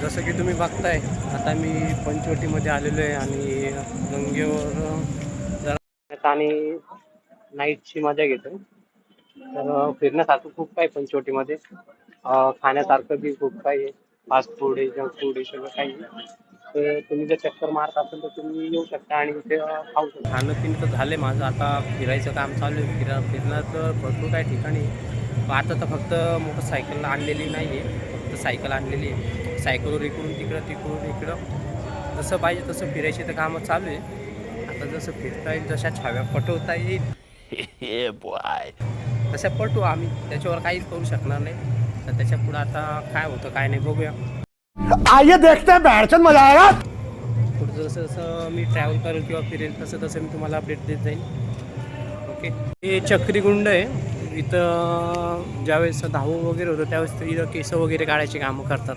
जसं की तुम्ही बघताय आता मी पंचवटीमध्ये आलेलो आहे आणि गंगेवर जरा आणि नाईटची मजा घेतो. तर फिरण्यासारखं खूप काही पंचवटीमध्ये खाण्यासारखं बी खूप काही आहे. फास्ट फूड आहे, जंक फूड आहे, सगळं काही आहे. तर तुम्ही जर चक्कर मारत असेल तर तुम्ही येऊ शकता आणि इथे खाऊ शकता. खाणं पिणं तर झालं माझं, आता फिरायचं काम चालू आहे. फिरणार तर भरपूर काही ठिकाणी. आता तर फक्त मोटरसायकल आणलेली नाही आहे, फक्त सायकल आणलेली आहे. सायकलवर इकडून इकडं जसं पाहिजे तसं फिरायची तर कामं चालू आहे. आता जसं फिरता येईल, जशा छाव्या पटवता येईल तशा पटवू आम्ही. त्याच्यावर काहीच करू शकणार नाही. तर त्याच्या पुढं आता काय होतं काय नाही बघूया. आइए देखते हैं, बैठचंद मजा आएगा. पुढं जसं जसं मी ट्रॅव्हल करेल किंवा फिरेल तसं तसं मी तुम्हाला अपडेट देत जाईल. ओके. हे चक्रीगुंड आहे. इथं ज्यावेळेस दहावं वगैरे होतं त्यावेळेस इथं केस वगैरे काढायची कामं करतात,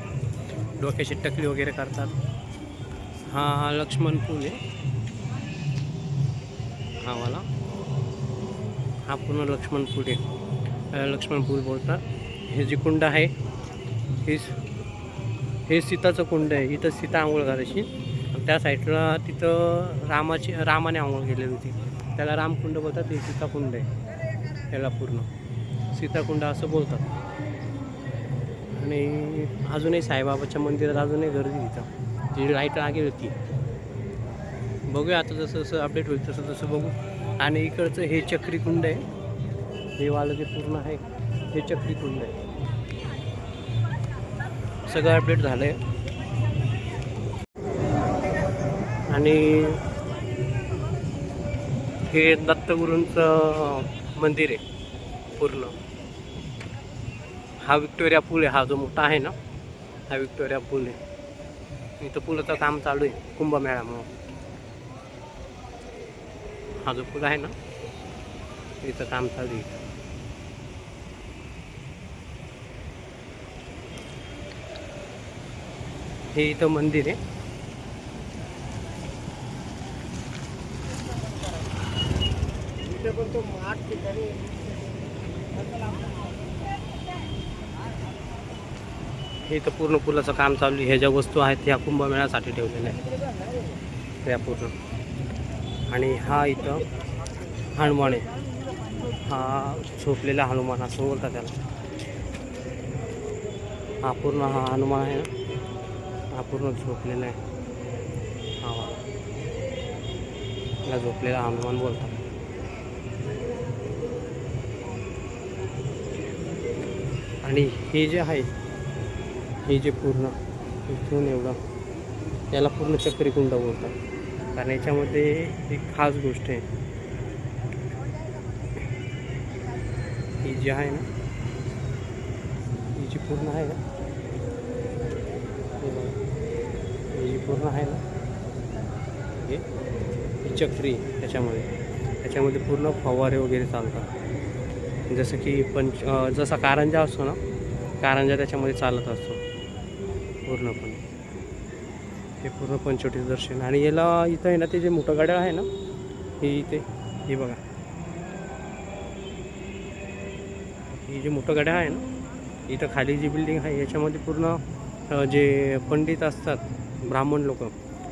डोक्याची टकली वगैरे करतात. हा लक्ष्मण पूल आहे हा वाला. हा पूर्ण लक्ष्मण पूल आहे. लक्ष्मण पूल बोलतात. हे जी कुंड आहे हे सीताचं कुंड आहे. इथं सीता आंघोळ करायची. त्या साईडला तिथं रामाने आंघोळ केलेली होती. त्याला रामकुंड बोलतात. हे सीताकुंड आहे. त्याला पूर्ण सीताकुंड असं बोलतात. आणि अजूनही साईबाबाच्या मंदिरात अजूनही गर्दी तिथं. जी लाईट लागेल होती. बघूया आता जसं जसं अपडेट होईल तसं तसं बघू. आणि इकडचं हे चक्रीकुंड आहे. हे वालं जे पूर्ण आहे हे चक्रीकुंड आहे. सगळं अपडेट झालं आहे. आणि हे दत्तगुरूंचं मंदिर आहे पूर्ण. हा विक्टोरिया पूल आहे. हा जो मोठा आहे ना हा विक्टोरिया पूल आहे. इथं पुलाचं काम चालू आहे कुंभमेळ्यामुळं. हा जो पूल आहे ना इथं काम चालू आहे. हे इथं मंदिर आहे. हे इथं पूर्ण पुलाचं काम चालू आहे. ह्या ज्या वस्तू आहेत ह्या कुंभमेळ्यासाठी ठेवलेल्या आहेत त्या पूर्ण. आणि हा इथं हनुमान आहे. हा झोपलेला हनुमान असं बोलतात त्याला. हा पूर्ण हा हनुमान आहे ना हा पूर्ण झोपलेला आहे. हा याला झोपलेला हनुमान बोलतात. आणि हे जे आहे हे जे पूर्ण इथून एवढं याला पूर्ण चक्रीकुंड बोलतात. कारण याच्यामध्ये एक खास गोष्ट आहे. ही जी आहे ना ही जी पूर्ण आहे ना ही जी पूर्ण आहे ना ही चक्री त्याच्यामध्ये पूर्ण फवारे वगैरे चालतात. जसं की जसा कारंजा असतो ना कारंजा त्याच्यामध्ये चालत असतो पूर्णपणे. हे पूर्ण पंचवटीचं दर्शन. आणि याला इथं आहे ना ते जे मोठं गाड्या आहे ना हे इथे हे बघा ही जी मोठं गाड्या आहे ना इथं खाली जी बिल्डिंग आहे याच्यामध्ये पूर्ण जे पंडित असतात ब्राह्मण लोक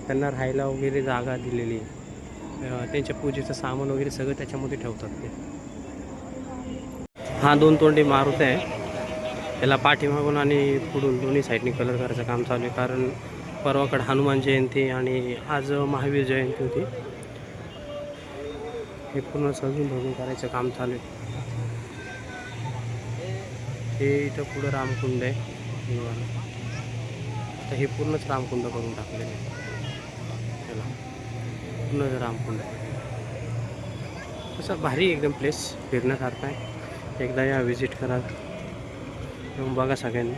त्यांना राहायला वगैरे जागा दिलेली आहे. त्यांच्या पूजेचं सामान वगैरे सगळं त्याच्यामध्ये ठेवतात ते. हा 2 तोंडी मारुती आहे. याला पाठीमागून आणि पुढून दोन्ही साईडनी कलर करायचं काम चालू आहे. कारण परवाकडे हनुमान जयंती आणि आज महावीर जयंती होती. हे पूर्ण सजून धरून करायचं काम चालू आहे. हे इथं पुढं रामकुंड आहे. आता हे पूर्णच रामकुंड करून टाकलेलं आहे. त्याला पूर्ण रामकुंड आहे. असं भारी एकदम प्लेस फिरण्यासारखं आहे. एकदा या व्हिजिट करा. येऊन बघा सगळ्यांनी.